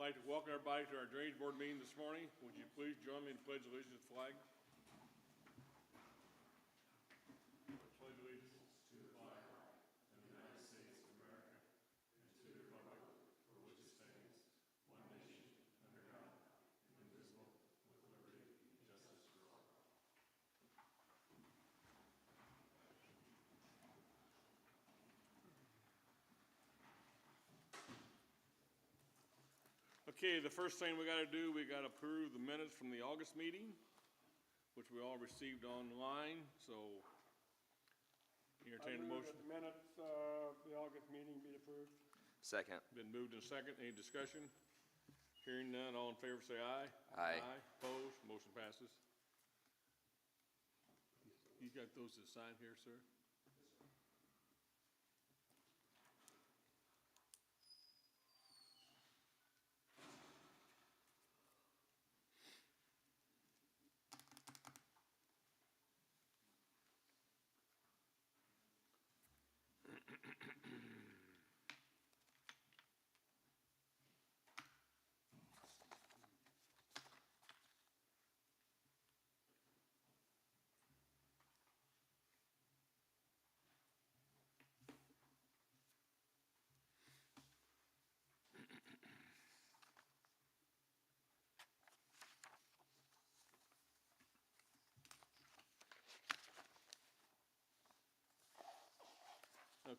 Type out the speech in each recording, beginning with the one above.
I'd like to welcome everybody to our Drainage Board meeting this morning. Would you please join me in the Pledge of Allegiance to the flag? Pledge allegiance to the flag of the United States of America and to the republic for which it stands, one nation, under God, indivisible, with liberty and justice for all. Okay, the first thing we got to do, we got to approve the minutes from the August meeting, which we all received online. So, entertain a motion. The minutes of the August meeting be approved. Second. Been moved and second. Any discussion? Hearing none, all in favor say aye. Aye. Opposed? Motion passes. You got those to sign here, sir?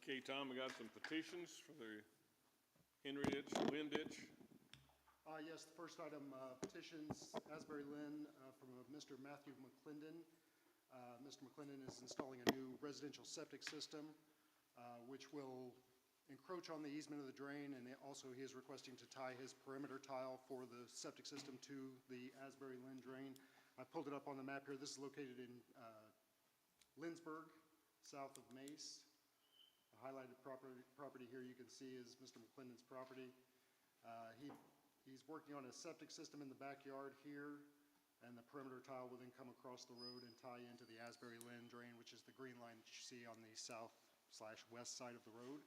Okay, Tom, we got some petitions for the Henry Ditch, Lynn Ditch. Yes, the first item, petitions Asbury Lynn from Mr. Matthew McClendon. Mr. McClendon is installing a new residential septic system, which will encroach on the easement of the drain, and also he is requesting to tie his perimeter tile for the septic system to the Asbury Lynn drain. I pulled it up on the map here. This is located in Lindsburg, south of Mace. The highlighted property here you can see is Mr. McClendon's property. He's working on a septic system in the backyard here, and the perimeter tile will then come across the road and tie into the Asbury Lynn drain, which is the green line that you see on the south/west side of the road.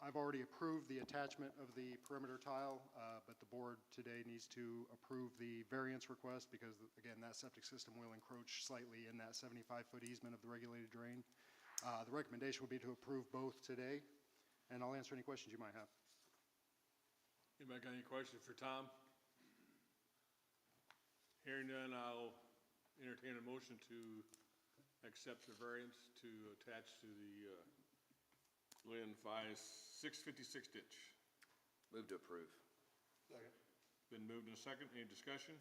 I've already approved the attachment of the perimeter tile, but the board today needs to approve the variance request because, again, that septic system will encroach slightly in that 75-foot easement of the regulated drain. The recommendation would be to approve both today, and I'll answer any questions you might have. Anybody got any questions for Tom? Hearing none, I'll entertain a motion to accept the variance to attach to the Lynn 656 ditch. Move to approve. Second. Been moved and second. Any discussion?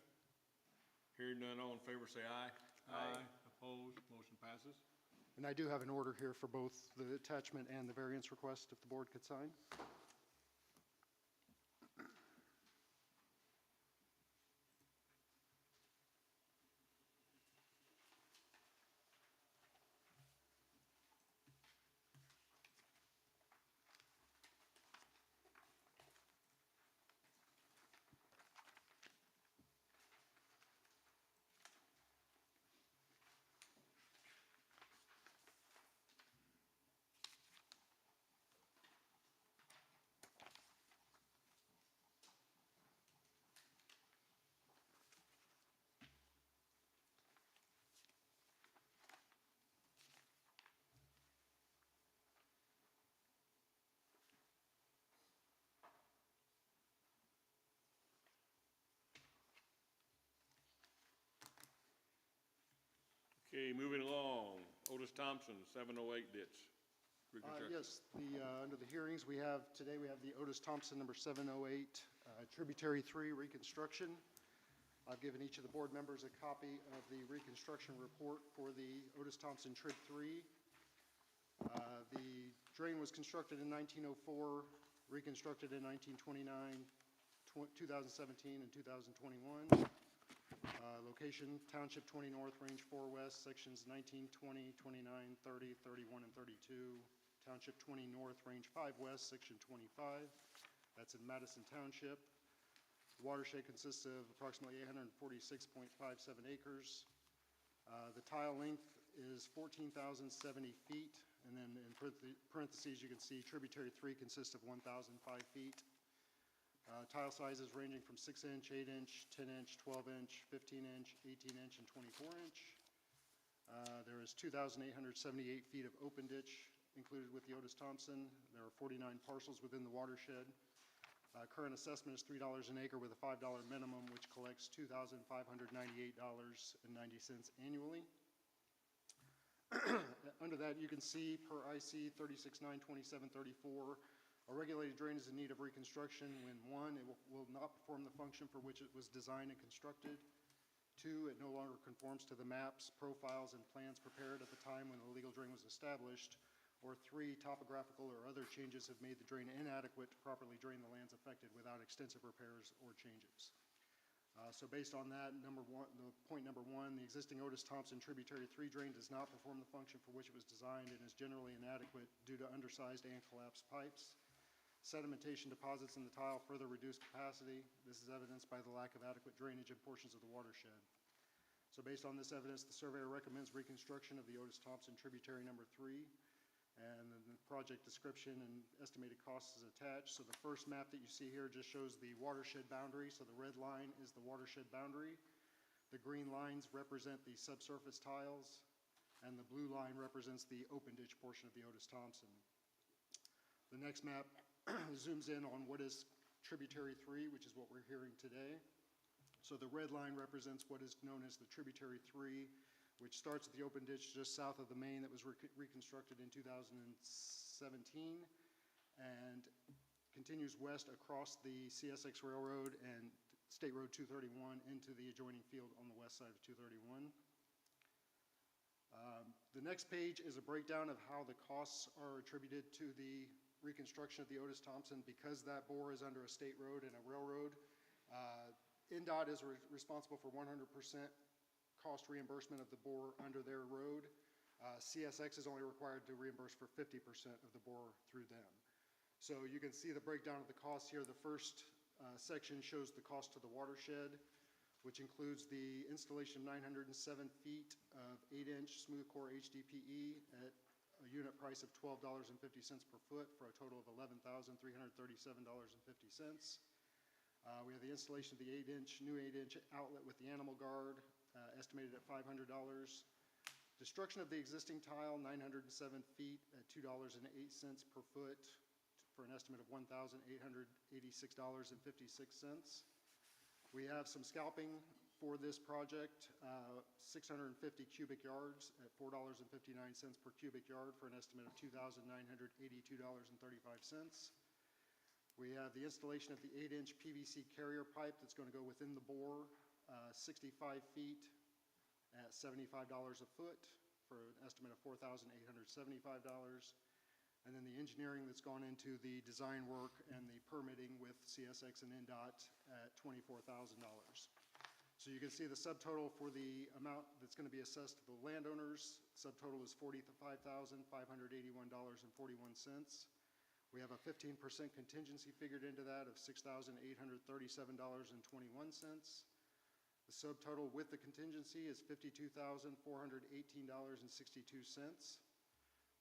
Hearing none, all in favor say aye. Aye. Opposed? Motion passes. And I do have an order here for both the attachment and the variance request, if the board could sign. Okay, moving along. Otis Thompson, 708 ditch. Reconstruction. Yes, under the hearings we have today, we have the Otis Thompson number 708 Tributary 3 reconstruction. I've given each of the board members a copy of the reconstruction report for the Otis Thompson Trib 3. The drain was constructed in 1904, reconstructed in 1929, 2017, and 2021. Location, Township 20 North, Range 4 West, Sections 19, 20, 29, 30, 31, and 32. Township 20 North, Range 5 West, Section 25. That's in Madison Township. The watershed consists of approximately 846.57 acres. The tile length is 14,070 feet, and then in parentheses you can see Tributary 3 consists of 1,005 feet. Tile sizes ranging from 6-inch, 8-inch, 10-inch, 12-inch, 15-inch, 18-inch, and 24-inch. There is 2,878 feet of open ditch included with the Otis Thompson. There are 49 parcels within the watershed. Current assessment is $3 an acre with a $5 minimum, which collects $2,598.90 annually. Under that, you can see per IC 36-927-34, a regulated drain is in need of reconstruction when 1, it will not perform the function for which it was designed and constructed. 2, it no longer conforms to the maps, profiles, and plans prepared at the time when the legal drain was established. Or 3, topographical or other changes have made the drain inadequate to properly drain the lands affected without extensive repairs or changes. So based on that, point number one, the existing Otis Thompson Tributary 3 drain does not perform the function for which it was designed and is generally inadequate due to undersized and collapsed pipes. Sedimentation deposits in the tile further reduce capacity. This is evidenced by the lack of adequate drainage in portions of the watershed. So based on this evidence, the surveyor recommends reconstruction of the Otis Thompson Tributary number 3. And then the project description and estimated costs is attached. So the first map that you see here just shows the watershed boundary. So the red line is the watershed boundary. The green lines represent the subsurface tiles, and the blue line represents the open ditch portion of the Otis Thompson. The next map zooms in on what is Tributary 3, which is what we're hearing today. So the red line represents what is known as the Tributary 3, which starts at the open ditch just south of the main that was reconstructed in 2017 and continues west across the CSX Railroad and State Road 231 into the adjoining field on the west side of 231. The next page is a breakdown of how the costs are attributed to the reconstruction of the Otis Thompson. Because that bore is under a state road and a railroad, NDOT is responsible for 100% cost reimbursement of the bore under their road. CSX is only required to reimburse for 50% of the bore through them. So you can see the breakdown of the costs here. The first section shows the cost to the watershed, which includes the installation of 907 feet of 8-inch smooth core HDPE at a unit price of $12.50 per foot for a total of $11,337.50. We have the installation of the new 8-inch outlet with the animal guard, estimated at $500. Destruction of the existing tile, 907 feet at $2.08 per foot for an estimate of $1,886.56. We have some scalping for this project, 650 cubic yards at $4.59 per cubic yard for an estimate of $2,982.35. We have the installation of the 8-inch PVC carrier pipe that's going to go within the bore, 65 feet at $75 a foot for an estimate of $4,875. And then the engineering that's gone into the design work and the permitting with CSX and NDOT at $24,000. So you can see the subtotal for the amount that's going to be assessed to the landowners. Subtotal is $45,581.41. We have a 15% contingency figured into that of $6,837.21. The subtotal with the contingency is $52,418.62.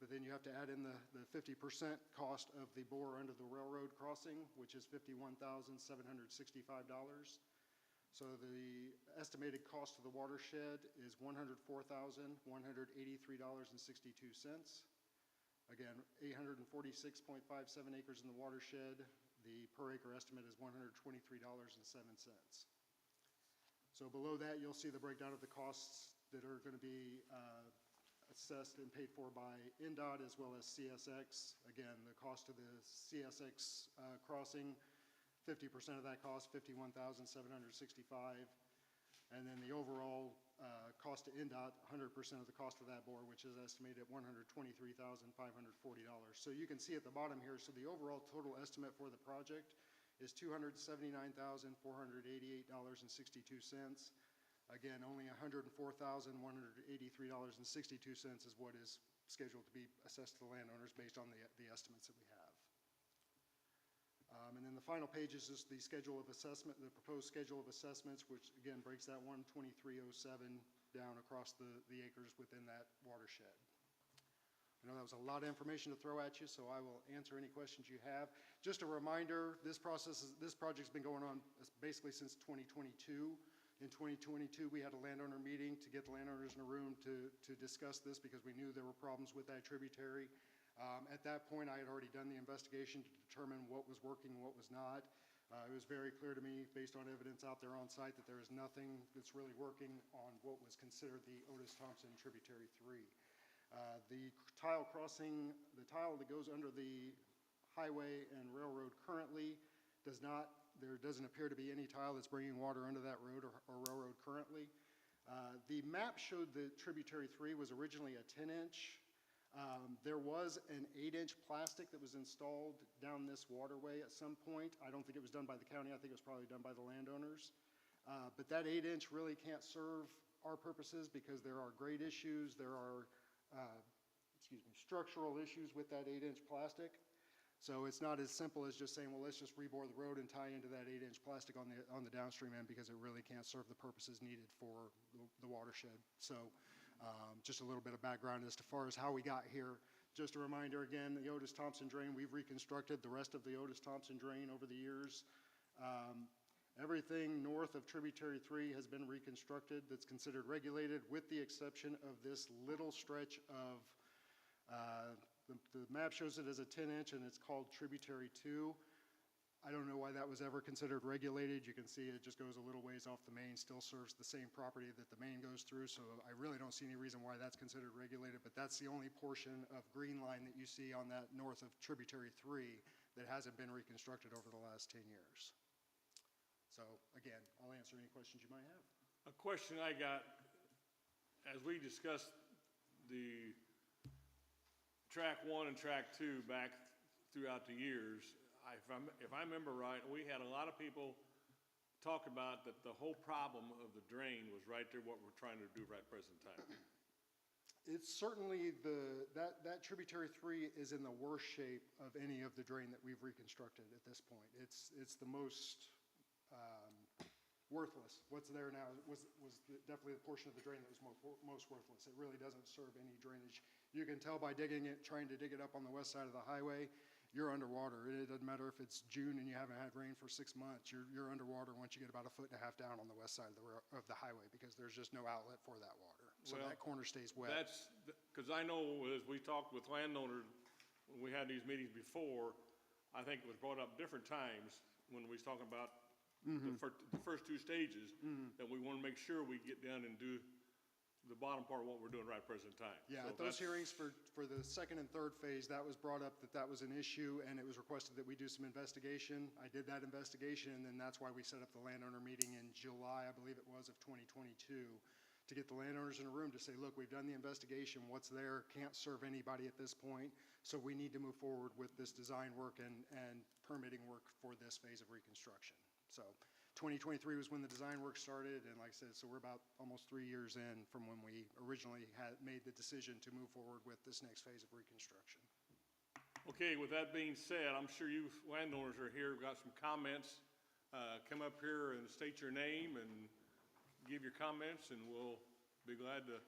But then you have to add in the 50% cost of the bore under the railroad crossing, which is $51,765. So the estimated cost of the watershed is $104,183.62. Again, 846.57 acres in the watershed. The per acre estimate is $123.07. So below that, you'll see the breakdown of the costs that are going to be assessed and paid for by NDOT as well as CSX. Again, the cost of the CSX crossing, 50% of that cost, $51,765. And then the overall cost to NDOT, 100% of the cost of that bore, which is estimated at $123,540. So you can see at the bottom here, so the overall total estimate for the project is $279,488.62. Again, only $104,183.62 is what is scheduled to be assessed to the landowners based on the estimates that we have. And then the final page is just the schedule of assessment, the proposed schedule of assessments, which again breaks that 12307 down across the acres within that watershed. I know that was a lot of information to throw at you, so I will answer any questions you have. Just a reminder, this project's been going on basically since 2022. In 2022, we had a landowner meeting to get the landowners in a room to discuss this because we knew there were problems with that tributary. At that point, I had already done the investigation to determine what was working and what was not. It was very clear to me, based on evidence out there on site, that there is nothing that's really working on what was considered the Otis Thompson Tributary 3. The tile crossing, the tile that goes under the highway and railroad currently there doesn't appear to be any tile that's bringing water under that road or railroad currently. The map showed that Tributary 3 was originally a 10-inch. There was an 8-inch plastic that was installed down this waterway at some point. I don't think it was done by the county. I think it was probably done by the landowners. But that 8-inch really can't serve our purposes because there are grade issues. There are structural issues with that 8-inch plastic. So it's not as simple as just saying, well, let's just rebore the road and tie into that 8-inch plastic on the downstream end because it really can't serve the purposes needed for the watershed. So just a little bit of background as far as how we got here. Just a reminder again, the Otis Thompson drain, we've reconstructed the rest of the Otis Thompson drain over the years. Everything north of Tributary 3 has been reconstructed that's considered regulated with the exception of this little stretch of, the map shows it as a 10-inch and it's called Tributary 2. I don't know why that was ever considered regulated. You can see it just goes a little ways off the main, still serves the same property that the main goes through, so I really don't see any reason why that's considered regulated, but that's the only portion of green line that you see on that north of Tributary 3 that hasn't been reconstructed over the last 10 years. So again, I'll answer any questions you might have. A question I got, as we discussed the track 1 and track 2 back throughout the years, if I remember right, we had a lot of people talk about that the whole problem of the drain was right there, what we're trying to do right present time. It's certainly that Tributary 3 is in the worst shape of any of the drain that we've reconstructed at this point. It's the most worthless. What's there now was definitely the portion of the drain that was most worthless. It really doesn't serve any drainage. You can tell by trying to dig it up on the west side of the highway, you're underwater. It doesn't matter if it's June and you haven't had rain for 6 months. You're underwater once you get about 1.5 feet down on the west side of the highway because there's just no outlet for that water. So Well, that corner stays wet. That's, because I know as we talked with landowners, when we had these meetings before, I think it was brought up different times when we was talking about the first 2 stages, that we want to make sure we get down and do the bottom part of what we're doing right present time. Yeah, So at those that's- hearings for the second and third phase, that was brought up that was an issue, and it was requested that we do some investigation. I did that investigation, and then that's why we set up the landowner meeting in July, I believe it was, of 2022, to get the landowners in a room to say, look, we've done the investigation, what's there can't serve anybody at this point, so we need to move forward with this design work and permitting work for this phase of reconstruction. So 2023 was when the design work started, and like I said, so we're about almost 3 years in from when we originally had made the decision to move forward with this next phase of reconstruction. Okay, with that being said, I'm sure you landowners are here, got some comments. Come up here and state your name and give your comments, and we'll be glad to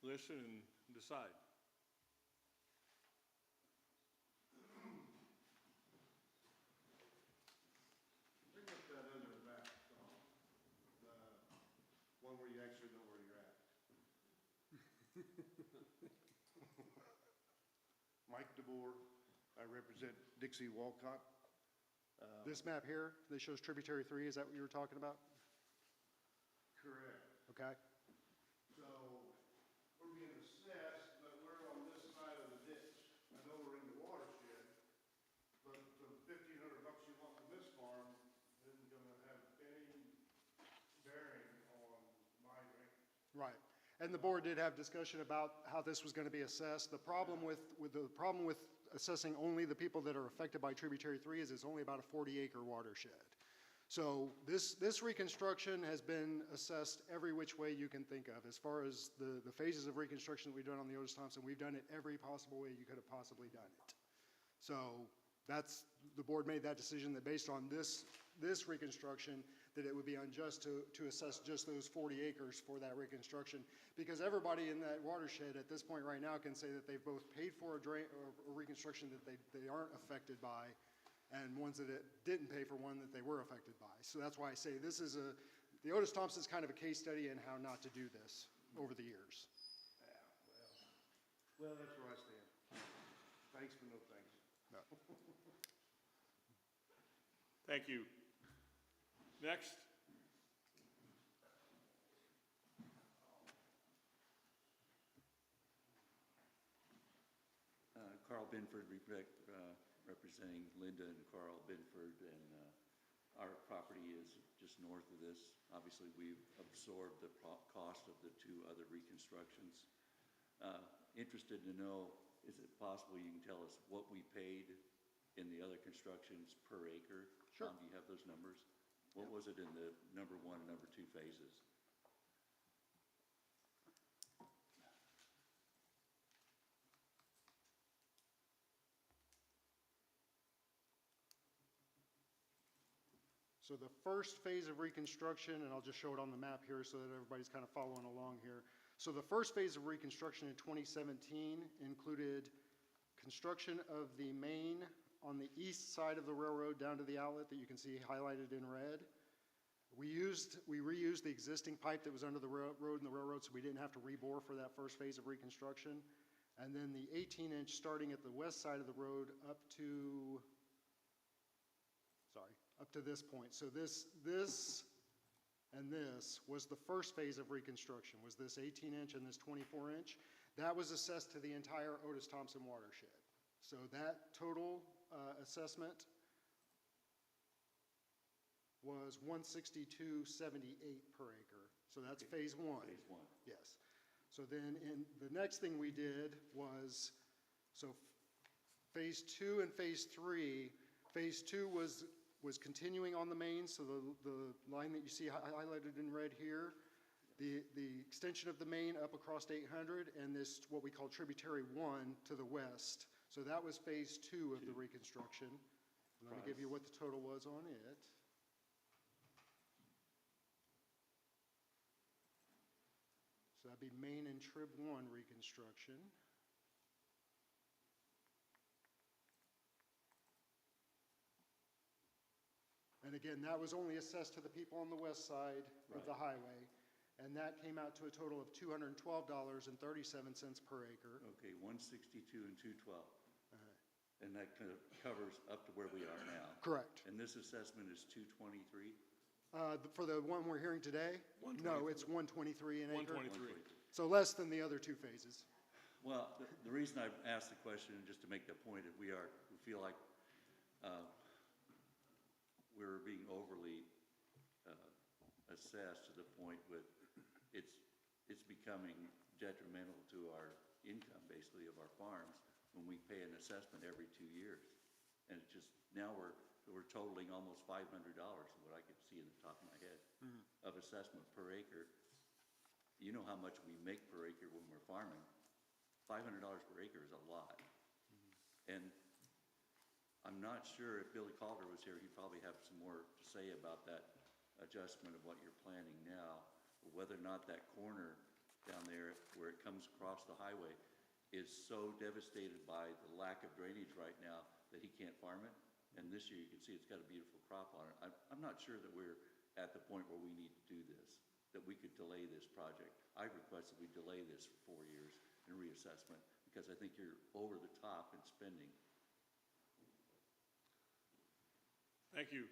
listen and decide. Bring up that other map, Tom. The one where you actually know where you're at. Mike DeBoer, I represent Dixie Walcott. This map here that shows Tributary 3, is that what you were talking about? Correct. Okay. So we're being assessed, but we're on this side of the ditch. I know we're in the watershed, but the $1,500 you want from this farm isn't gonna have any bearing on my rate. Right. And the board did have discussion about how this was going to be assessed. The problem with assessing only the people that are affected by Tributary 3 is it's only about a 40-acre watershed. So this reconstruction has been assessed every which way you can think of. As far as the phases of reconstruction that we've done on the Otis Thompson, we've done it every possible way you could have possibly done it. So the board made that decision that based on this reconstruction, that it would be unjust to assess just those 40 acres for that reconstruction, because everybody in that watershed at this point right now can say that they've both paid for a drain, or a reconstruction that they aren't affected by, and ones that it didn't pay for one that they were affected by. So that's why I say this is the Otis Thompson's kind of a case study in how not to do this over the years. Yeah, well, that's where I stand. Thanks, but no thanks. Thank you. Next. Carl Binford, representing Linda and Carl Binford, and our property is just north of this. Obviously, we've absorbed the cost of the two other reconstructions. Interested to know, is it possible you can tell us what we paid in the other constructions per acre? Sure. Tom, do you have those numbers? What was it in the number 1 and number 2 phases? So the first phase of reconstruction, and I'll just show it on the map here so that everybody's kind of following along here. So the first phase of reconstruction in 2017 included construction of the main on the east side of the railroad down to the outlet that you can see highlighted in red. We reused the existing pipe that was under the road and the railroad, so we didn't have to rebore for that first phase of reconstruction. And then the 18-inch starting at the west side of the road up to this point. So this and this was the first phase of reconstruction, was this 18-inch and this 24-inch. That was assessed to the entire Otis Thompson watershed. So that total assessment was $162.78 per acre. So that's phase 1. Phase 1. Yes. So then in the next thing we did was, so phase 2 and phase 3, phase 2 was continuing on the main, so the line that you see highlighted in red here, the extension of the main up across 800, and this, what we call tributary 1 to the west. So that was phase 2 of the reconstruction. Let me give you what the total was on it. So that'd be main and trib 1 reconstruction. And again, that was only assessed to the people on the west side of the highway. And that came out to a total of $212.37 per acre. Okay, 162 and 212. And that kind of covers up to where we are now. Correct. And this assessment is 223? For the one we're hearing today? No, it's 123 an acre. 123. So less than the other two phases. Well, the reason I asked the question, just to make the point, that we feel like we're being overly assessed to the point with it's becoming detrimental to our income, basically, of our farms when we pay an assessment every 2 years. And it's just, now we're totaling almost $500, what I could see in the top of my head, of assessment per acre. You know how much we make per acre when we're farming. $500 per acre is a lot. And I'm not sure if Billy Calder was here, he'd probably have some more to say about that adjustment of what you're planning now, or whether or not that corner down there where it comes across the highway is so devastated by the lack of drainage right now that he can't farm it. And this year you can see it's got a beautiful crop on it. I'm not sure that we're at the point where we need to do this, that we could delay this project. I request that we delay this for 4 years in reassessment, because I think you're over the top in spending. Thank you.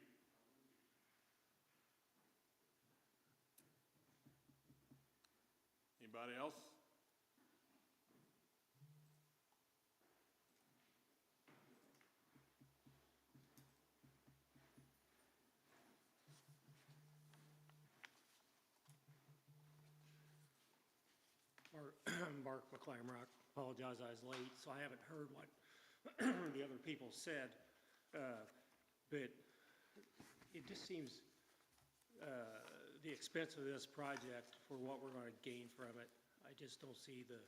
Anybody else? Mark McClamrock. Apologize, I was late, so I haven't heard what the other people said. But it just seems the expense of this project for what we're going to gain from it, I just don't see the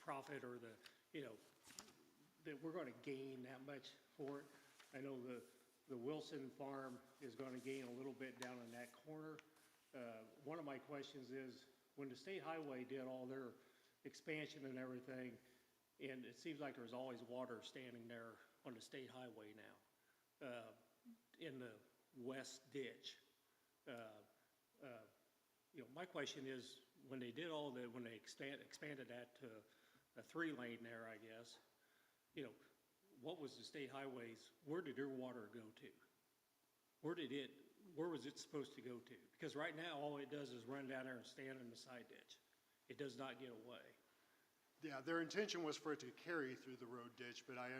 profit or that we're going to gain that much for it. I know the Wilson Farm is gonna gain a little bit down in that corner. One of my questions is, when the state highway did all their expansion and everything, and it seems like there's always water standing there on the state highway now, in the west ditch. You know, my question is, when they did when they expanded that to a 3-lane there, I guess, you know, what was the state highways, where did their water go to? Where was it supposed to go to? Because right now, all it does is run down there and stand in the side ditch. It does not get away. Yeah, their intention was for it to carry through the road ditch, but I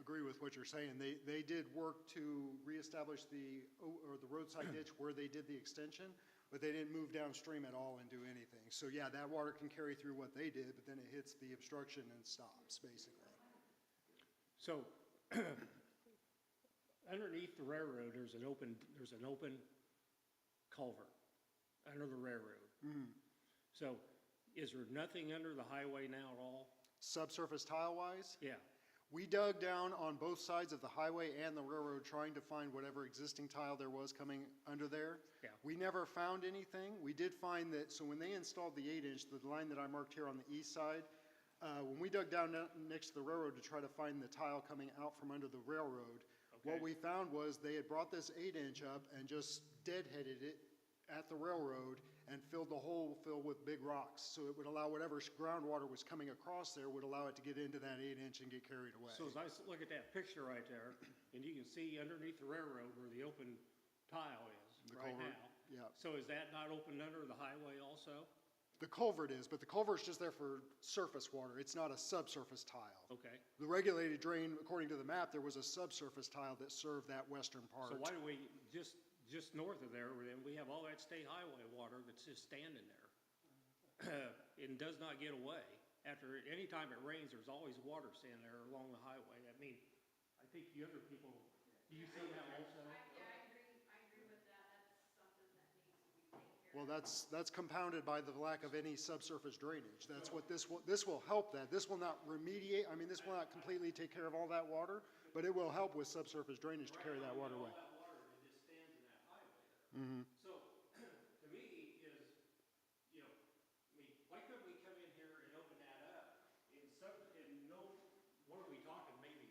agree with what you're saying. They did work to reestablish the roadside ditch where they did the extension, but they didn't move downstream at all and do anything. So yeah, that water can carry through what they did, but then it hits the obstruction and stops, basically. So, underneath the railroad, there's an open culvert under the railroad. So, is there nothing under the highway now at all? Subsurface tile-wise, Yeah, we dug down on both sides of the highway and the railroad trying to find whatever existing tile there was coming under there. Yeah. We never found anything. We did find that, so when they installed the 8-inch, the line that I marked here on the east side, when we dug down next to the railroad to try to find the tile coming out from under the railroad, what Okay. we found was they had brought this 8-inch up and just deadheaded it at the railroad and filled the hole with big rocks. So it would allow whatever groundwater was coming across there would allow it to get into that 8-inch and get carried away. so as I look at that picture right there, and you can see underneath the railroad where the open tile is The right culvert, now. yeah. So is that not open under the highway also? The culvert is, but the culvert's just there for surface water. It's not a subsurface tile. Okay, The regulated drain, according to the map, there was a subsurface tile that served that western part. so why do we, just north of there, then we have all that state highway water that's just standing there. And does not get away. Anytime it rains, there's always water standing there along the highway. I mean, I think the other people, do you see that also? Yeah, I agree with that, that's something that needs to be taken care of. Well, that's compounded by the lack of any subsurface drainage. That's what this will help that. This will not remediate, I mean, this will not completely take care of all that water, but it will help with subsurface drainage to carry that water away. All that water, it just stands in that highway there. So, to me, you know, I mean, why couldn't we come in here and open that up what are we talking, maybe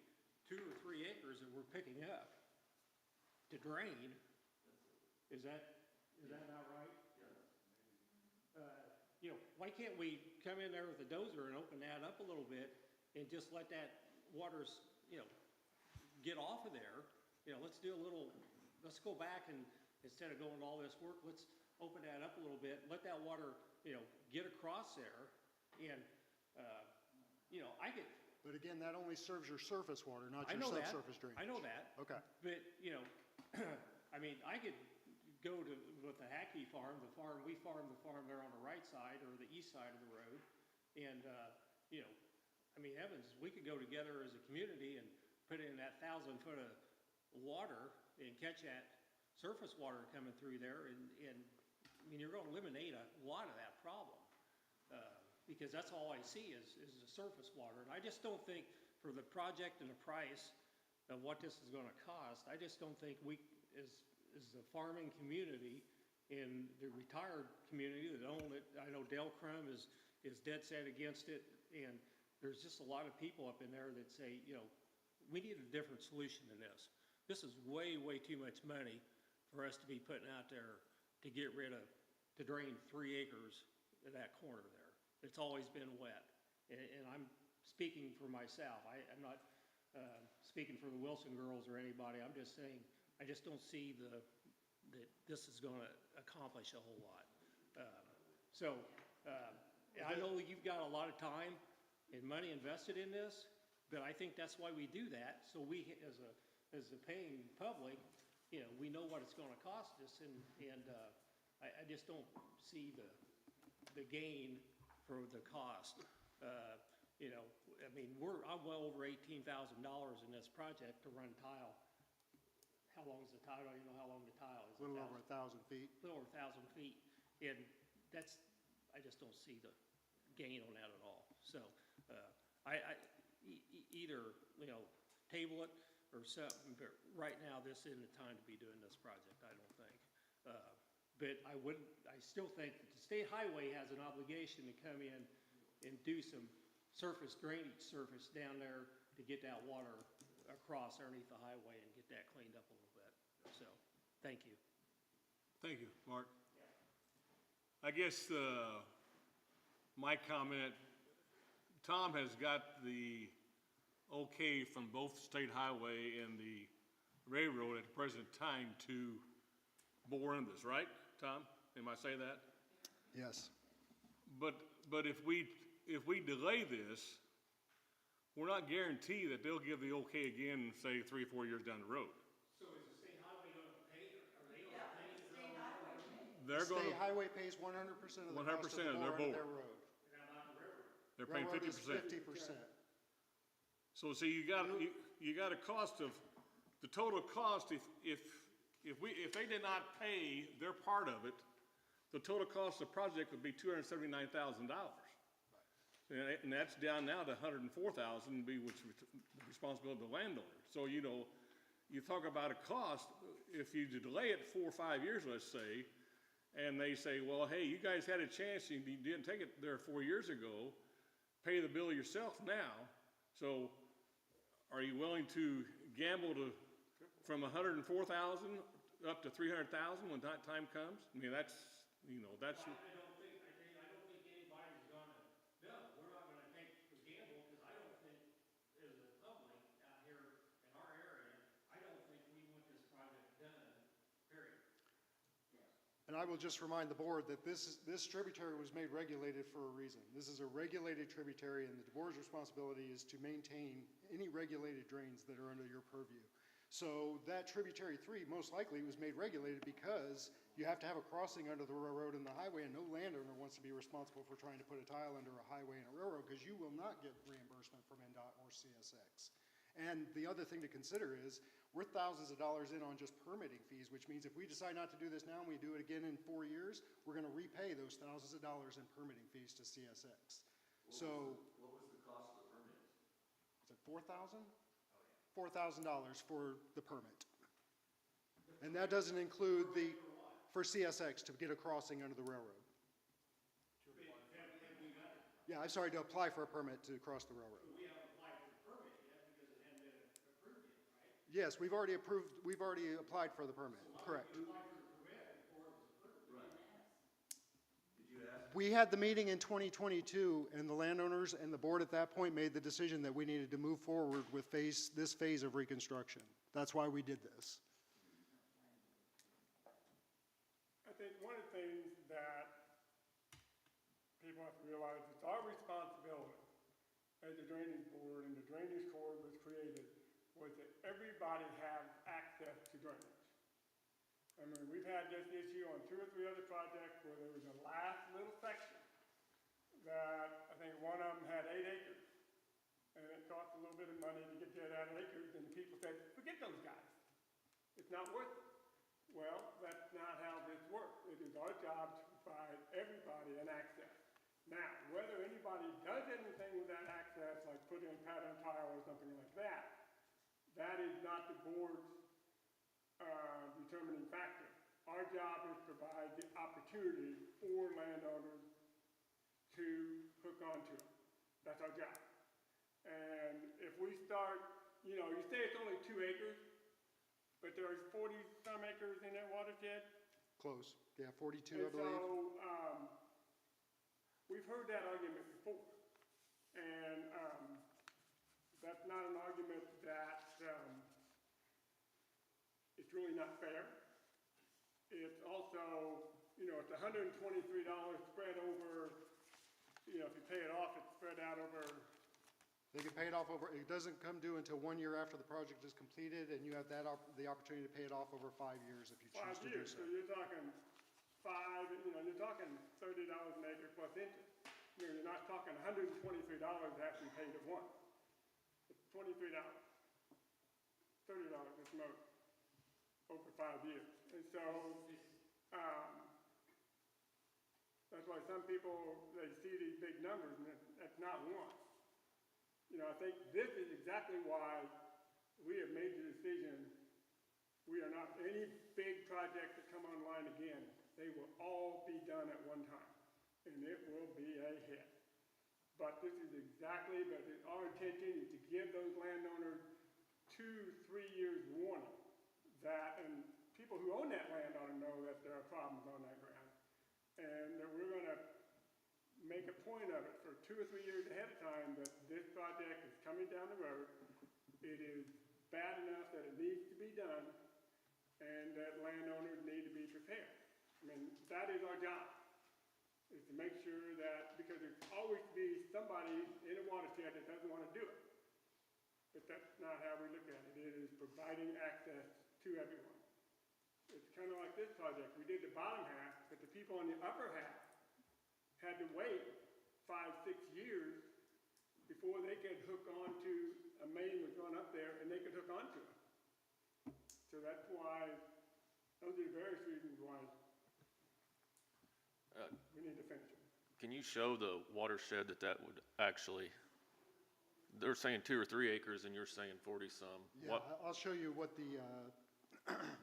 2 or 3 acres that we're picking up to drain? Is that not right? You know, why can't we come in there with a dozer and open that up a little bit and just let that water, you know, get off of there? You know, let's go back and instead of going to all this work, let's open that up a little bit, let that water, you know, get across there. And, you know, But again, that only serves your surface water, not I your know that. subsurface drainage. I know that. Okay. But, you know, I mean, I could go with the Hackey farm, we farm the farm there on the right side or the east side of the road. And, you know, I mean, Evans, we could go together as a community and put in that 1,000 foot of water and catch that surface water coming through there. And I mean, you're going to eliminate a lot of that problem. Because that's all I see is the surface water. And I just don't think for the project and the price of what this is going to cost, I just don't think we, as the farming community and the retired community that own it, I know Dale Crum is dead set against it. And there's just a lot of people up in there that say, you know, we need a different solution than this. This is way, way too much money for us to be putting out there to get rid of, to drain 3 acres of that corner there. It's always been wet, and I'm speaking for myself. I'm not speaking for the Wilson girls or anybody. I'm just saying, I just don't see that this is going to accomplish a whole lot. I know that you've got a lot of time and money invested in this, but I think that's why we do that. So we, as a paying public, you know, we know what it's going to cost us, and I just don't see the gain for the cost. You know, I mean, I'm well over $18,000 in this project to run tile. How long is the tile? I don't even know how long the tile is. A little over 1,000 feet. A little over 1,000 feet. And I just don't see the gain on that at all. So, either, you know, table it or something, but right now, this isn't the time to be doing this project, I don't think. But I still think that the state highway has an obligation to come in and do some drainage surface down there to get that water across underneath the highway and get that cleaned up a little bit. So, thank you. Thank you, Mark. I guess, my comment, Tom has got the okay from both the state highway and the railroad at the present time to bore in this, right, Tom? Am I saying that? Yes. But if we delay this, we're not guaranteed that they'll give the okay again, say, 3 or 4 years down the road. So is the state highway gonna pay, are they gonna pay the State highway. They're State gonna, highway pays 100% of the cost of 100% the of their bore under bore. their road. they're paying Railroad is 50%. 50%. So see, you got a cost of, the total cost, if they did not pay their part of it, the total cost of the project would be $279,000. And that's down now to $104,000, which is the responsibility of the landowner. So, you know, you talk about a cost, if you delay it 4 or 5 years, let's say, and they say, well, hey, you guys had a chance, you didn't take it there 4 years ago, pay the bill yourself now. So are you willing to gamble from $104,000 up to $300,000 when that time comes? I mean, that's, you know, that's. I don't think anybody's gonna, no, we're not gonna take the gamble, because I don't think, as a public out here in our area, I don't think we want this project done, period. And I will just remind the board that this tributary was made regulated for a reason. This is a regulated tributary, and the board's responsibility is to maintain any regulated drains that are under your purview. So that tributary 3 most likely was made regulated because you have to have a crossing under the railroad and the highway, and no landowner wants to be responsible for trying to put a tile under a highway and a railroad, because you will not get reimbursement from NDOT or CSX. And the other thing to consider is, we're thousands of dollars in on just permitting fees, which means if we decide not to do this now and we do it again in 4 years, we're gonna repay those thousands of dollars in permitting fees to CSX. So. What was the cost of the permit? Is it $4,000? $4,000 for the permit. And that doesn't include for CSX to get a crossing under the railroad. Yeah, I'm sorry, to apply for a permit to cross the railroad. We haven't applied for the permit yet, because it hadn't been approved yet, right? Yes, we've already applied for the permit, correct. We had the meeting in 2022, and the landowners and the board at that point made the decision that we needed to move forward with this phase of reconstruction. That's why we did this. I think one of the things that people have to realize, it's our responsibility as the drainage board, and the drainage corps was created, was that everybody have access to drainage. I mean, we've had this issue on 2 or 3 other projects where there was a last little section that I think one of them had 8 acres. And it cost a little bit of money to get that 8 acres, and the people said, forget those guys. It's not worth it. Well, that's not how this works. It is our job to provide everybody an access. Now, whether anybody does anything with that access, like put in pattern tile or something like that, that is not the board's determining factor. Our job is to provide the opportunity for landowners to hook onto it. That's our job. And if we start, you know, you say it's only 2 acres, but there's 40-some acres in that watershed. Close, yeah, 42, I And believe. so, we've heard that argument before. And that's not an argument that it's really not fair. It's also, you know, it's $123 spread over, you know, if you pay it off, it's spread out over. They can pay it off over, it doesn't come due until 1 year after the project is completed, and you have the opportunity to pay it off over 5 years if you choose 5 to do years, so. so you're talking you're talking $30 an acre plus interest. You know, you're not talking $123 after you paid it once. It's $23, $30 at most, over 5 years. And so, that's why some people, they see these big numbers, and that's not one. You know, I think this is exactly why we have made the decision, we are not, any big projects that come online again, they will all be done at one time, and it will be a hit. But this is exactly, but our intention is to give those landowners 2-3 years warning that, and people who own that land ought to know that there are problems on that ground. And that we're gonna make a point of it for 2 or 3 years ahead of time that this project is coming down the road. It is bad enough that it needs to be done, and that landowners need to be prepared. I mean, that is our job, is to make sure that, because there's always be somebody in a watershed that doesn't want to do it. But that's not how we look at it. It is providing access to everyone. It's kind of like this project. We did the bottom half, but the people on the upper half had to wait 5-6 years before they could hook onto, a main was going up there and they could hook onto it. So that's why, those are the various reasons why we need to finish it. Can you show the watershed that would actually, they're saying 2 or 3 acres and you're saying 40-some. Yeah, I'll show you what the,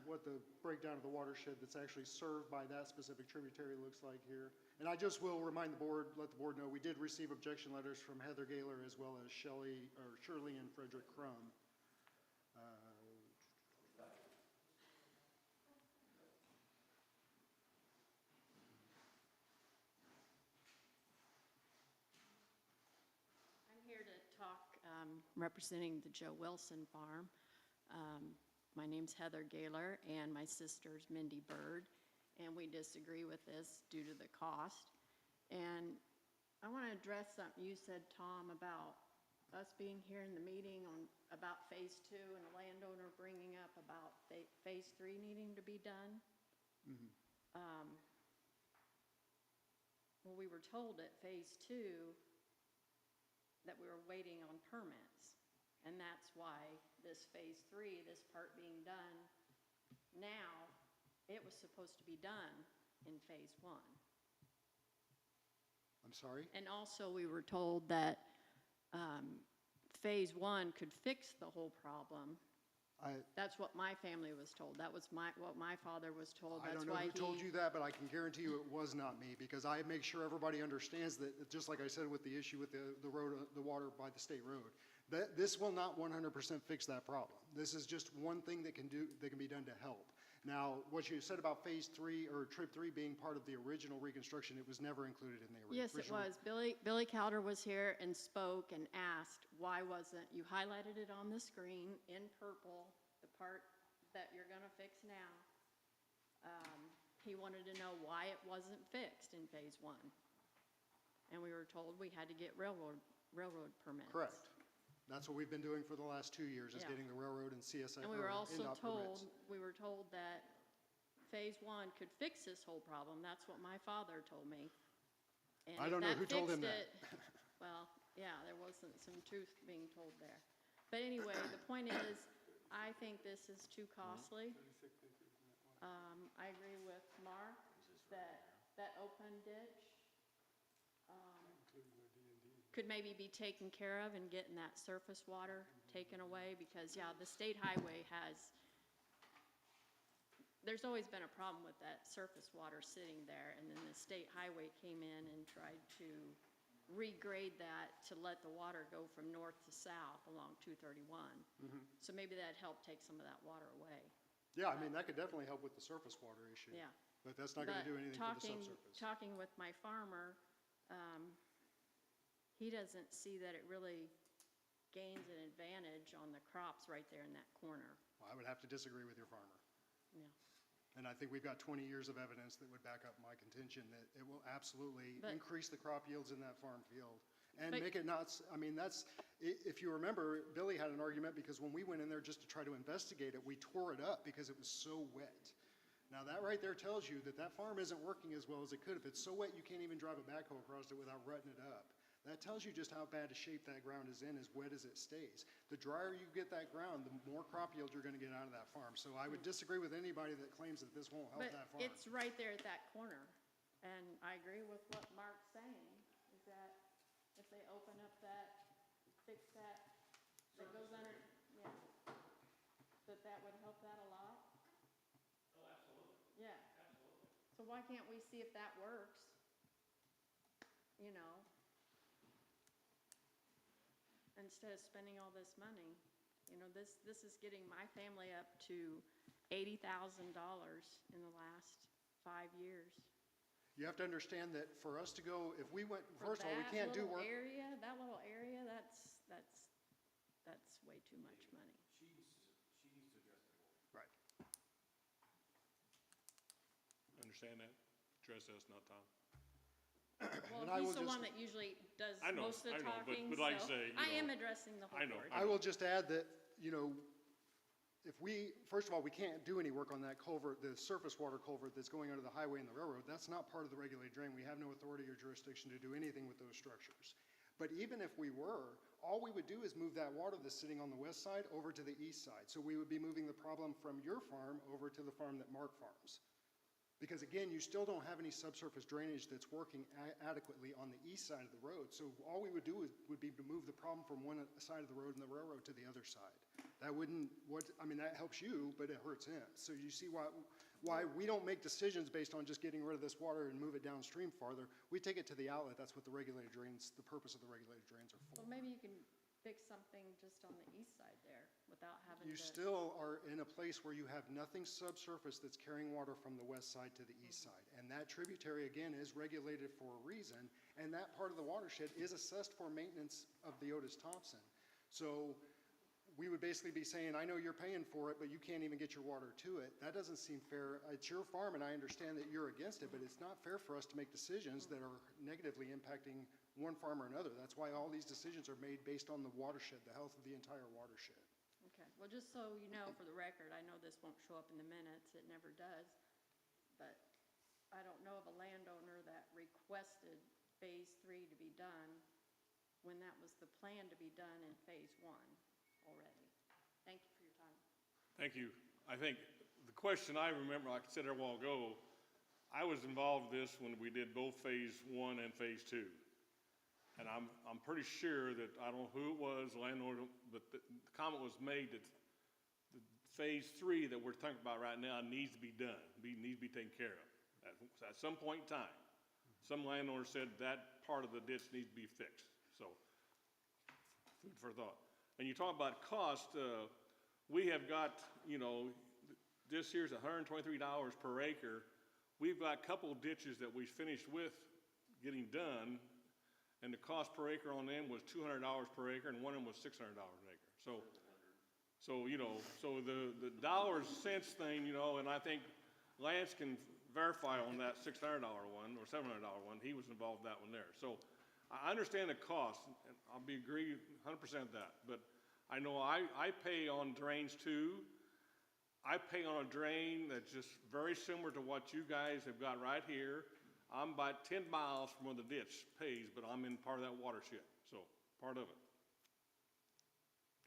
what the breakdown of the watershed that's actually served by that specific tributary looks like here. And I just will remind the board, let the board know, we did receive objection letters from Heather Gaylor as well as Shirley and Frederick Crum. I'm here to talk, representing the Joe Wilson Farm. My name's Heather Gaylor, and my sister's Mindy Bird, and we disagree with this due to the cost. And I want to address something you said, Tom, about us being here in the meeting about Phase 2 and the landowner bringing up about Phase 3 needing to be done. Well, we were told at Phase 2 that we were waiting on permits. And that's why this Phase 3, this part being done now, it was supposed to be done in Phase 1. I'm sorry? And also, we were told that Phase 1 could fix the whole problem. That's what my family was told. That was what my father was told. I That's don't know why who told you that, but I can guarantee you it was not me, because I make sure everybody understands that, just like I said with the issue with the road, the water by the state road, that this will not 100% fix that problem. This is just one thing that can be done to help. Now, what you said about Phase 3 or Trib 3 being part of the original reconstruction, it was never included in the original. Yes, it was. Billy Cowder was here and spoke and asked, why wasn't, you highlighted it on the screen in purple, the part that you're gonna fix now. He wanted to know why it wasn't fixed in Phase 1. And we were told we had to get railroad permits. Correct. That's what we've been doing for the last 2 years, is Yeah. getting the railroad and CSI And we were also NDOT permits. we were told that Phase 1 could fix this whole problem. That's what my father told me. And I if don't know who told him fixed that. it- Well, yeah, there wasn't some truth being told there. But anyway, the point is, I think this is too costly. I agree with Mark that open ditch could maybe be taken care of and getting that surface water taken away, because, yeah, the state highway there's always been a problem with that surface water sitting there, and then the state highway came in and tried to regrade that to let the water go from north to south along 231. So maybe that'd help take some of that water away. Yeah, I mean, that could definitely help with the surface water issue. Yeah. But that's not going to do anything for the subsurface. Talking with my farmer, he doesn't see that it really gains an advantage on the crops right there in that corner. Well, I would have to disagree with your farmer. Yeah. And I think we've got 20 years of evidence that would back up my contention that it will absolutely But- increase the crop yields in that farm field. And But- make it not, I mean, if you remember, Billy had an argument because when we went in there just to try to investigate it, we tore it up because it was so wet. Now, that right there tells you that that farm isn't working as well as it could. If it's so wet you can't even drive a backhoe across it without rutting it up. That tells you just how bad a shape that ground is in, as wet as it stays. The drier you get that ground, the more crop yield you're gonna get out of that farm. So I would disagree with anybody that claims that this won't help But that farm. it's right there at that corner. And I agree with what Mark's saying, is that if they open up that, fix that goes under, yeah. that that would help that a lot? Oh, absolutely. Yeah. Absolutely. So why can't we see if that works? You know? Instead of spending all this money. You know, this is getting my family up to $80,000 in the last 5 years. You have to understand that for us to go, if we went, For first of all, we can't do work. That little area, that's way too much money. Right. Understand that? Address us, not Tom. Well, And I will he's the just- one that usually does I know, most of the I know, but- talking, but like I so say, you I am know, addressing the whole I know. board. I will just add that, you know, if we, first of all, we can't do any work on that culvert, the surface water culvert that's going under the highway and the railroad. That's not part of the regulated drain. We have no authority or jurisdiction to do anything with those structures. But even if we were, all we would do is move that water that's sitting on the west side over to the east side. So we would be moving the problem from your farm over to the farm that Mark farms. Because again, you still don't have any subsurface drainage that's working adequately on the east side of the road. So all we would do would be to move the problem from one side of the road and the railroad to the other side. That wouldn't, that helps you, but it hurts him. So you see why we don't make decisions based on just getting rid of this water and move it downstream farther. We take it to the outlet. That's what the regulated drains, the purpose of the regulated drains are for. Well, maybe you can fix something just on the east side there without having to. You still are in a place where you have nothing subsurface that's carrying water from the west side to the east side. And that tributary, again, is regulated for a reason, and that part of the watershed is assessed for maintenance of the Otis Thompson. So we would basically be saying, I know you're paying for it, but you can't even get your water to it. That doesn't seem fair. It's your farm, and I understand that you're against it, but it's not fair for us to make decisions that are negatively impacting one farm or another. That's why all these decisions are made based on the watershed, the health of the entire watershed. Okay, well, just so you know, for the record, I know this won't show up in the minutes, it never does, but I don't know of a landowner that requested Phase 3 to be done when that was the plan to be done in Phase 1 already. Thank you for your time. Thank you. I think the question I remember, like I said a while ago, I was involved in this when we did both Phase 1 and Phase 2. And I'm pretty sure that, I don't know who it was, landlord, but the comment was made that the Phase 3 that we're talking about right now needs to be done, needs to be taken care of. At some point in time, some landowner said that part of the ditch needs to be fixed. So, food for thought. And you talk about cost, we have got, this here's $123 per acre. We've got a couple of ditches that we finished with getting done, and the cost per acre on them was $200 per acre, and one of them was $600 an acre. So the dollars cents thing, and I think Lance can verify on that $600 one or $700 one. He was involved in that one there. So I understand the cost, and I'll agree 100% with that. But I know I pay on drains too. I pay on a drain that's just very similar to what you guys have got right here. I'm about 10 miles from where the ditch pays, but I'm in part of that watershed, so part of it.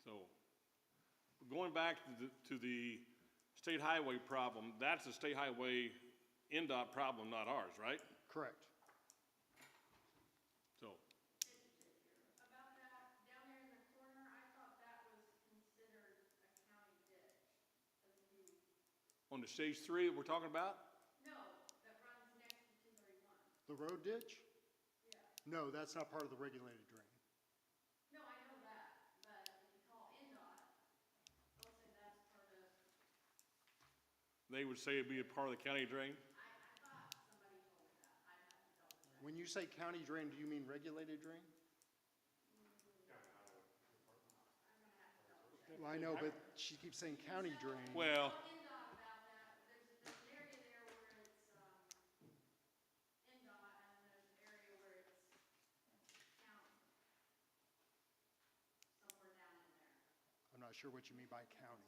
So going back to the state highway problem, that's a state highway NDOT problem, not ours, right? Correct. So, About that, down there in the corner, I thought that was considered a county ditch. on the Stage 3 that we're talking about, No, that runs next to 231. The road ditch? Yeah. No, that's not part of the regulated drain. No, I know that, but if you call NDOT, they'll say that's part of, they would say it'd be a part of the county drain. I thought somebody told me that. I'd have to double check. When you say county drain, do you mean regulated drain? Well, I know, but she keeps saying county drain. Well, Call NDOT about that. There's an area there where it's, NDOT, and there's an area where it's county. Somewhere down in there. I'm not sure what you mean by county.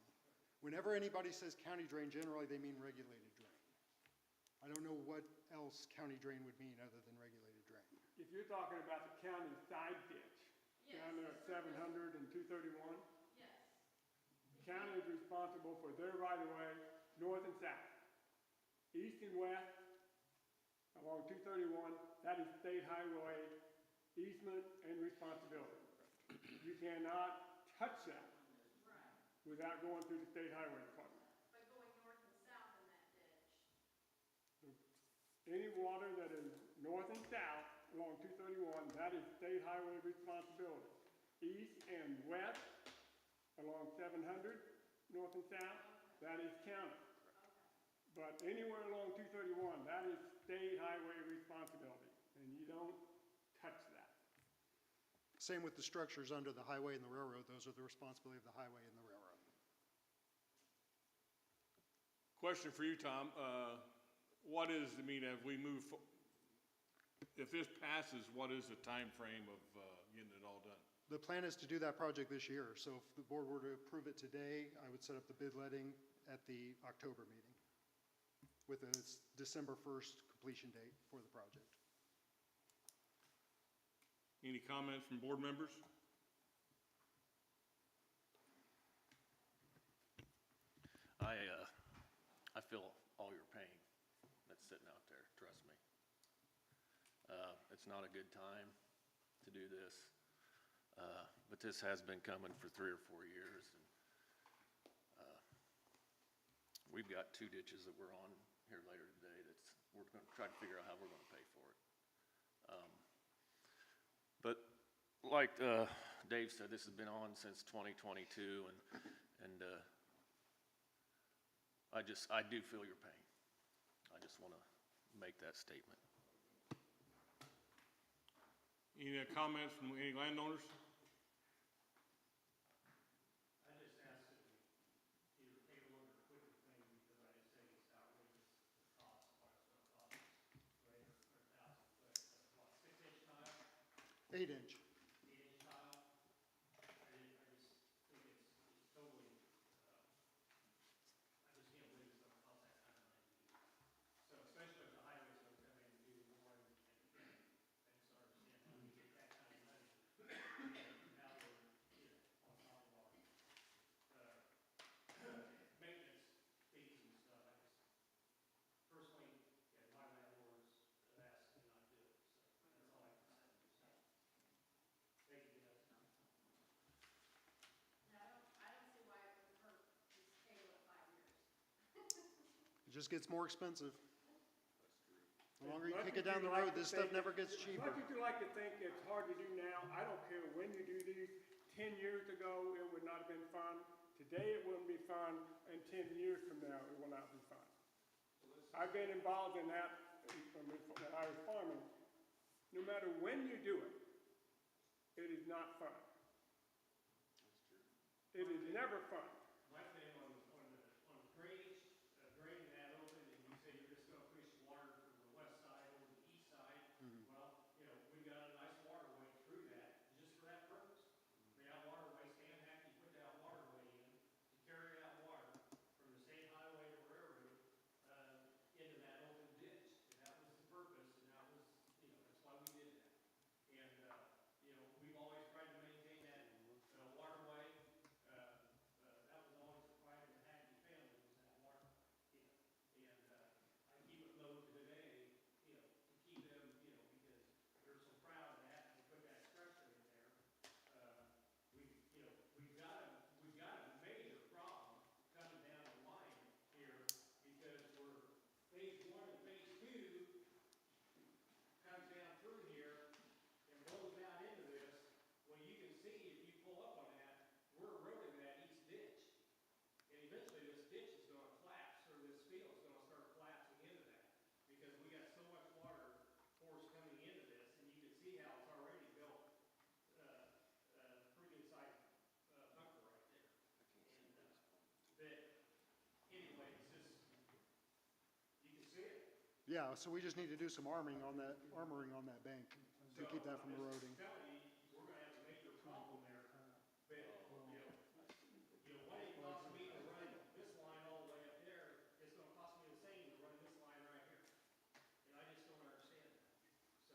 Whenever anybody says county drain, generally they mean regulated drain. I don't know what else county drain would mean other than regulated drain. If you're talking about the county side ditch, down there at 700 and 231, Yes. the county is responsible for their right-of-way, north and south. East and west, along 231, that is state highway easement and responsibility. You cannot touch that. without going through the state highway department. But going north and south in that ditch. Any water that is north and south along 231, that is state highway responsibility. East and west along 700, north and south, that is county. But anywhere along 231, that is state highway responsibility, and you don't touch that. Same with the structures under the highway and the railroad. Those are the responsibility of the highway and the railroad. Question for you, Tom. What is, I mean, if we move, if this passes, what is the time frame of getting it all done? The plan is to do that project this year, so if the board were to approve it today, I would set up the bid letting at the October meeting with a December 1st completion date for the project. Any comments from board members? I feel all your pain that's sitting out there, trust me. It's not a good time to do this, but this has been coming for 3 or 4 years. And we've got 2 ditches that we're on here later today that's, we're gonna try to figure out how we're gonna pay for it. But like Dave said, this has been on since 2022, and I do feel your pain. I just want to make that statement. Any comments from any landowners? I just asked that we either table it or quit the thing because I just think it's outrageous, the cost, what it's gonna cost. Right, or 1,000 foot, what, 6-inch tile, 8-inch. 8-inch tile? I just think it's totally, I just can't believe it's gonna cost that kind of money to do. So especially if the highway's gonna come in and do the mooring and everything, I just don't understand how we get that kind of money. And now we're, on top of our, maintenance fees and stuff. I just, personally, if my landlords have asked me not to do it, so that's all I can say. So, thank you, guys. I don't see why it would hurt to table it 5 years. It just gets more expensive. The longer you kick it down the road, this stuff never gets As cheaper. much as you like to think it's hard to do now, I don't care when you do these. 10 years ago, it would not have been fun. Today, it wouldn't be fun, and 10 years from now, it will not be fun. I've been involved in that when I was farming. No matter when you do it, it is not fun. It is never fun. My thing on drainage, draining that open, and you say you're just gonna push water from the west side over to the east side. Well, we've got a nice waterway through that, just for that purpose. That waterway, Stan Hackey put that waterway in to carry that water from the state highway to railroad, into that open ditch. And that was the purpose, and that was, that's why we did that. And, we've always tried to maintain that, waterway. That was always the pride of the Hackey family, was that waterway, And, I keep it low today, to keep them, because they're so proud of that, and they put that structure in there. We've got a major problem coming down the line here, because phase 1 and phase 2 comes down through here and blows out into this. Well, you can see, if you pull up on that, we're eroding that east ditch. And eventually this ditch is gonna collapse, or this field's gonna start collapsing into that. Because we got so much water force coming into this, and you can see how it's already built, pretty good sized, bunker right there. And, but anyway, it's just, you can see it. Yeah, so we just need to do some armoring on that bank to keep that from eroding. I'm telling you, we're gonna have a major problem there. But, what it costs me to run this line all the way up there, it's gonna cost me the same to run this line right here. And I just don't understand that, so.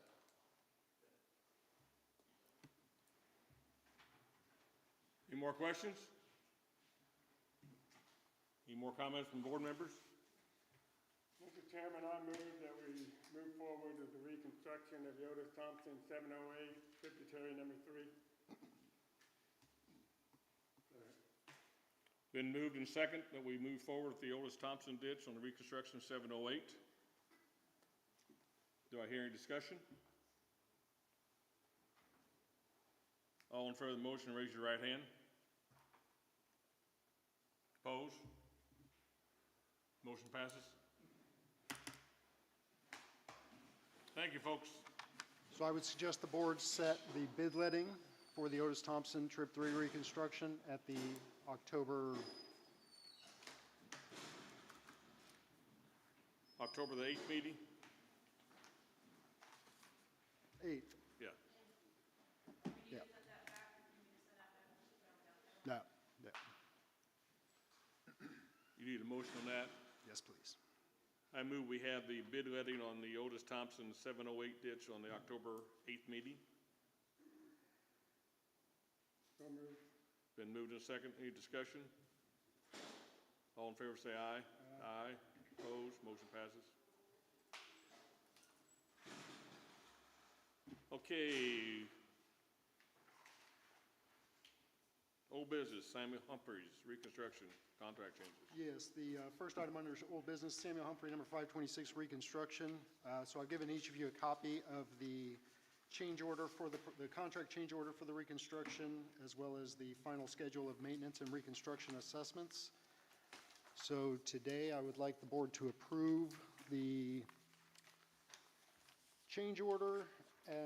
Any more questions? Any more comments from board members? Mr. Chairman, I move that we move forward with the reconstruction of the Otis Thompson 708 tributary number 3. Been moved and second that we move forward with the Otis Thompson ditch on the reconstruction of 708. Do I hear any discussion? All in favor of the motion, raise your right hand. Opposed? Motion passes. Thank you, folks. So I would suggest the board set the bid letting for the Otis Thompson Trip 3 reconstruction at the October October the 8th meeting? 8th. Yeah. Yeah. No, no. You need a motion on that? Yes, please. I move we have the bid letting on the Otis Thompson 708 ditch on the October 8th meeting. So moved. Been moved and second. Any discussion? All in favor say aye. Aye. Opposed? Motion passes. Okay. Old business, Samuel Humphreys, reconstruction, contract changes. Yes, the first item under old business, Samuel Humphrey, number 526, reconstruction. So I've given each of you a copy of the change order for the contract change order for the reconstruction, as well as the final schedule of maintenance and reconstruction assessments. So today, I would like the board to approve the change order,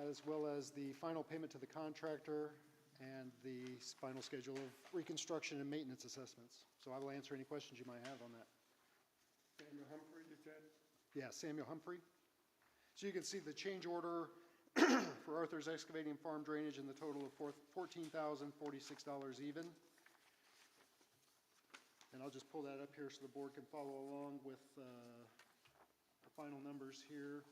as well as the final payment to the contractor, and the final schedule of reconstruction and maintenance assessments. So I will answer any questions you might have on that. Samuel Humphrey, you said? Yeah, Samuel Humphrey. So you can see the change order for Arthur's Excavating Farm Drainage in the total of $14,046 even. And I'll just pull that up here so the board can follow along with the final numbers here.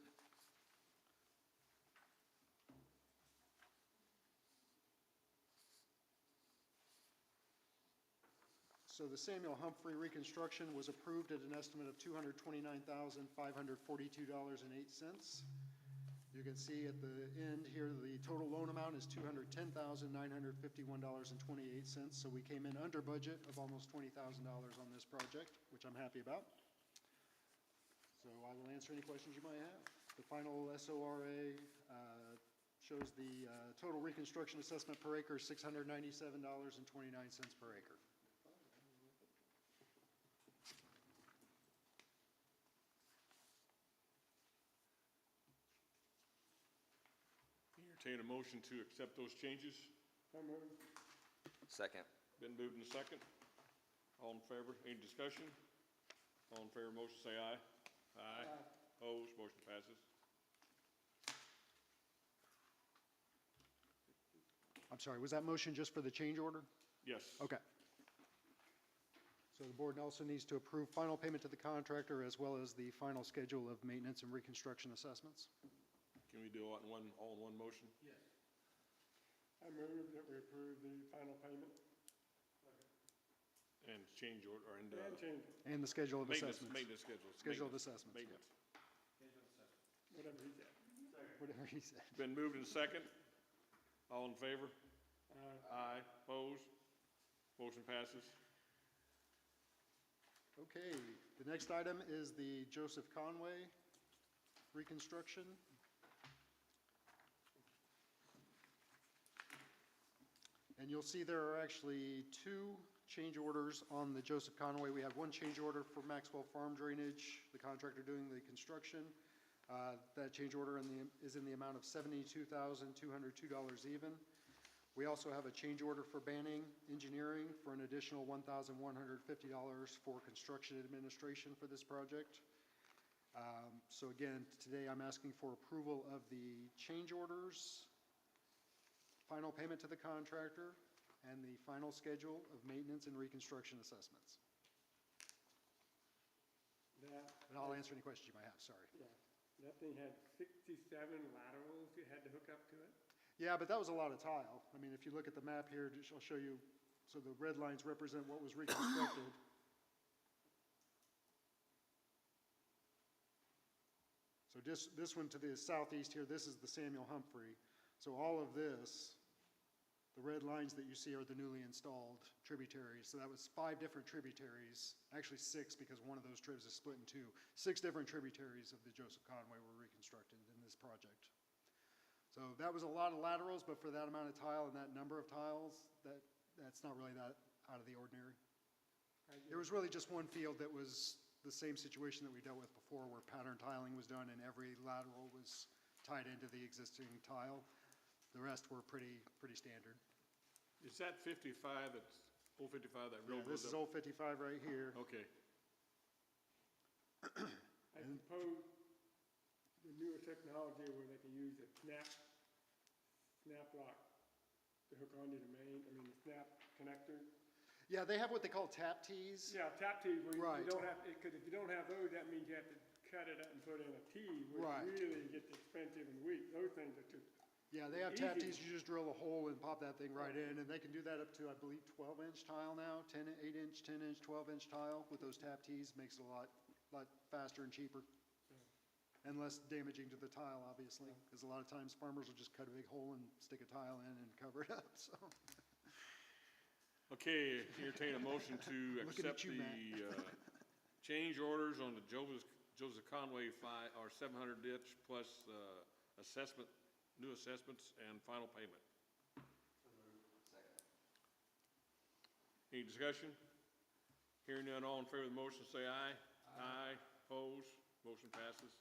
So the Samuel Humphrey reconstruction was approved at an estimate of $229,542.08. You can see at the end here, the total loan amount is $210,951.28. So we came in under budget of almost $20,000 on this project, which I'm happy about. So I will answer any questions you might have. The final SORA shows the total reconstruction assessment per acre is $697.29 per acre. Entertain a motion to accept those changes. So moved. Second. Been moved and second. All in favor? Any discussion? All in favor of the motion say aye. Aye. Opposed? Motion passes. I'm sorry, was that motion just for the change order? Yes. Okay. So the board also needs to approve final payment to the contractor, as well as the final schedule of maintenance and reconstruction assessments. Can we do it in one, all in one motion? Yes. I move that we approve the final payment And change order, and, and change it, And the schedule of maintenance, assessments. maintenance schedules. Schedule of Maintenance. assessments, Maintenance. whatever he said. Whatever he said. Been moved and second. All in favor? Aye. Opposed? Motion passes. Okay, the next item is the Joseph Conway reconstruction. And you'll see there are actually two change orders on the Joseph Conway. We have one change order for Maxwell Farm Drainage, the contractor doing the construction. That change order is in the amount of $72,202 even. We also have a change order for Banning Engineering for an additional $1,150 for construction administration for this project. So again, today I'm asking for approval of the change orders, final payment to the contractor, and the final schedule of maintenance and reconstruction assessments. And I'll answer any questions you might have, sorry. Yeah, that thing had 67 laterals you had to hook up to it. Yeah, but that was a lot of tile. I mean, if you look at the map here, I'll show you, so the red lines represent what was reconstructed. So this one to the southeast here, this is the Samuel Humphrey. So all of this The red lines that you see are the newly installed tributaries. So that was 5 different tributaries, actually 6 because one of those tribs is split in 2. 6 different tributaries of the Joseph Conway were reconstructed in this project. So that was a lot of laterals, but for that amount of tile and that number of tiles, that's not really that out of the ordinary. There was really just one field that was the same situation that we dealt with before, where pattern tiling was done and every lateral was tied into the existing tile. The rest were pretty standard. Is that 55, that's old 55, that Yeah, road this goes is up? old 55 right here. Okay. I suppose the newer technology where they can use a snap lock to hook onto the main, the snap connector. Yeah, they have what they call tap tees. Yeah, tap tees where Right. you don't have, because if you don't have those, that means you have to cut it up and put in a tee, which Right. really gets expensive and weak. Those things are too, Yeah, they have tap Easy. tees, you just drill a hole and pop that thing right in, and they can do that up to, I believe, 12-inch tile now, 8-inch, 10-inch, 12-inch tile with those tap tees, makes it a lot faster and cheaper. And less damaging to the tile, obviously, because a lot of times farmers will just cut a big hole and stick a tile in and cover it up, so. Okay, entertain a motion to Looking at accept you, the change orders on the Joseph Conway 700 ditch plus new assessments and final payment. Any discussion? Hearing none, all in favor of the motion, say aye. Aye. Opposed? Motion passes.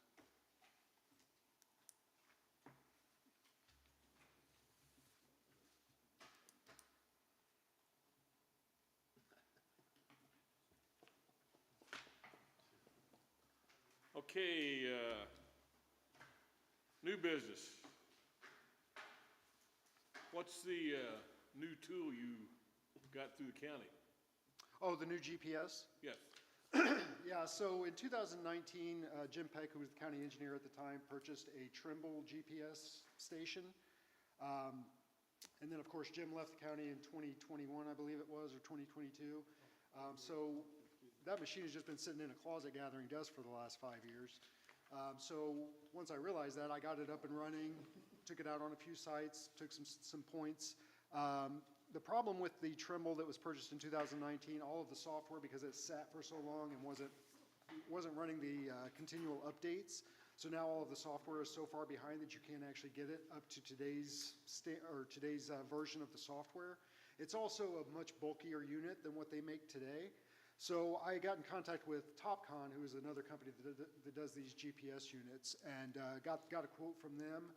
Okay, new business. What's the new tool you got through the county? Oh, the new GPS? Yes. Yeah, so in 2019, Jim Peck, who was the county engineer at the time, purchased a Trimble GPS station. And then, of course, Jim left the county in 2021, I believe it was, or 2022. So that machine has just been sitting in a closet gathering dust for the last 5 years. So once I realized that, I got it up and running, took it out on a few sites, took some points. The problem with the Trimble that was purchased in 2019, all of the software, because it sat for so long and wasn't running the continual updates. So now all of the software is so far behind that you can't actually get it up to today's version of the software. It's also a much bulkier unit than what they make today. So I got in contact with Topcon, who is another company that does these GPS units, and got a quote from them.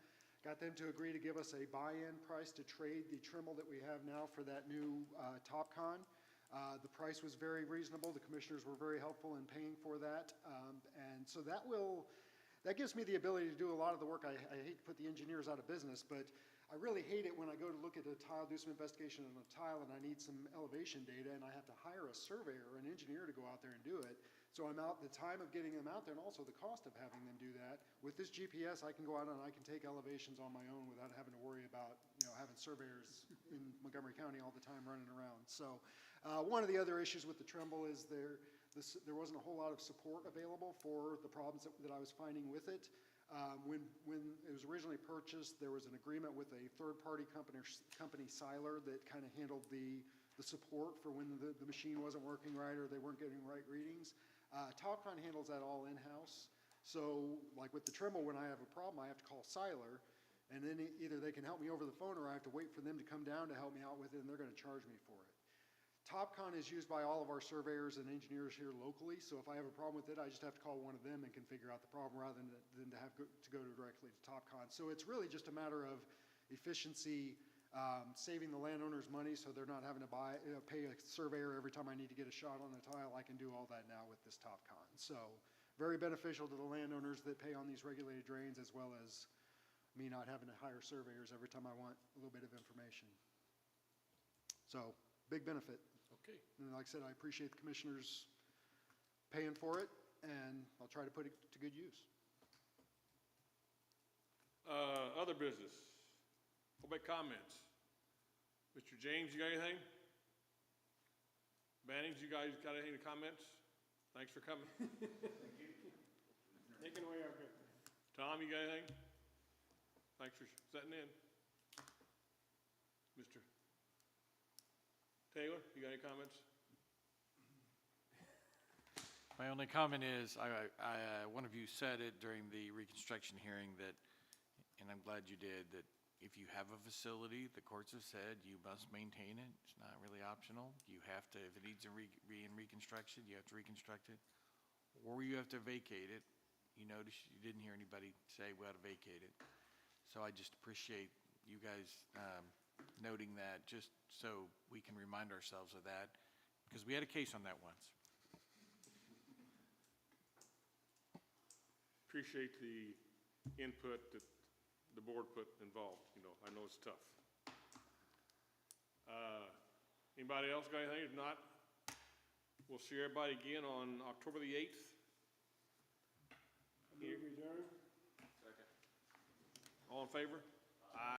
Got them to agree to give us a buy-in price to trade the Trimble that we have now for that new Topcon. The price was very reasonable. The commissioners were very helpful in paying for that. And so that gives me the ability to do a lot of the work. I hate to put the engineers out of business, but I really hate it when I go to look at a tile, do some investigation on a tile, and I need some elevation data, and I have to hire a surveyor or an engineer to go out there and do it. So I'm out the time of getting them out there and also the cost of having them do that. With this GPS, I can go out and I can take elevations on my own without having to worry about, having surveyors in Montgomery County all the time running around. So one of the other issues with the Trimble is there wasn't a whole lot of support available for the problems that I was finding with it. When it was originally purchased, there was an agreement with a third-party company, Siler, that kind of handled the support for when the machine wasn't working right or they weren't getting right readings. Topcon handles that all in-house. So like with the Trimble, when I have a problem, I have to call Siler, and then either they can help me over the phone or I have to wait for them to come down to help me out with it, and they're going to charge me for it. Topcon is used by all of our surveyors and engineers here locally, so if I have a problem with it, I just have to call one of them and can figure out the problem rather than to have to go directly to Topcon. So it's really just a matter of efficiency, saving the landowners money so they're not having to pay a surveyor every time I need to get a shot on a tile. I can do all that now with this Topcon. So very beneficial to the landowners that pay on these regulated drains, as well as me not having to hire surveyors every time I want a little bit of information. So big benefit. Okay. And like I said, I appreciate the commissioners paying for it, and I'll try to put it to good use. Other business. What about comments? Mr. James, you got anything? Bannings, you guys got any comments? Thanks for coming. taking away our business. Tom, you got anything? Thanks for sitting in. Mr. Taylor, you got any comments? My only comment is, one of you said it during the reconstruction hearing that, and I'm glad you did, that if you have a facility, the courts have said you must maintain it. It's not really optional. You have to, if it needs reconstruction, you have to reconstruct it, or you have to vacate it. You notice you didn't hear anybody say we ought to vacate it. So I just appreciate you guys noting that, just so we can remind ourselves of that, because we had a case on that once. Appreciate the input that the board put involved, I know it's tough. Anybody else got anything? If not, we'll see everybody again on October the 8th. I move we adjourn. All in favor?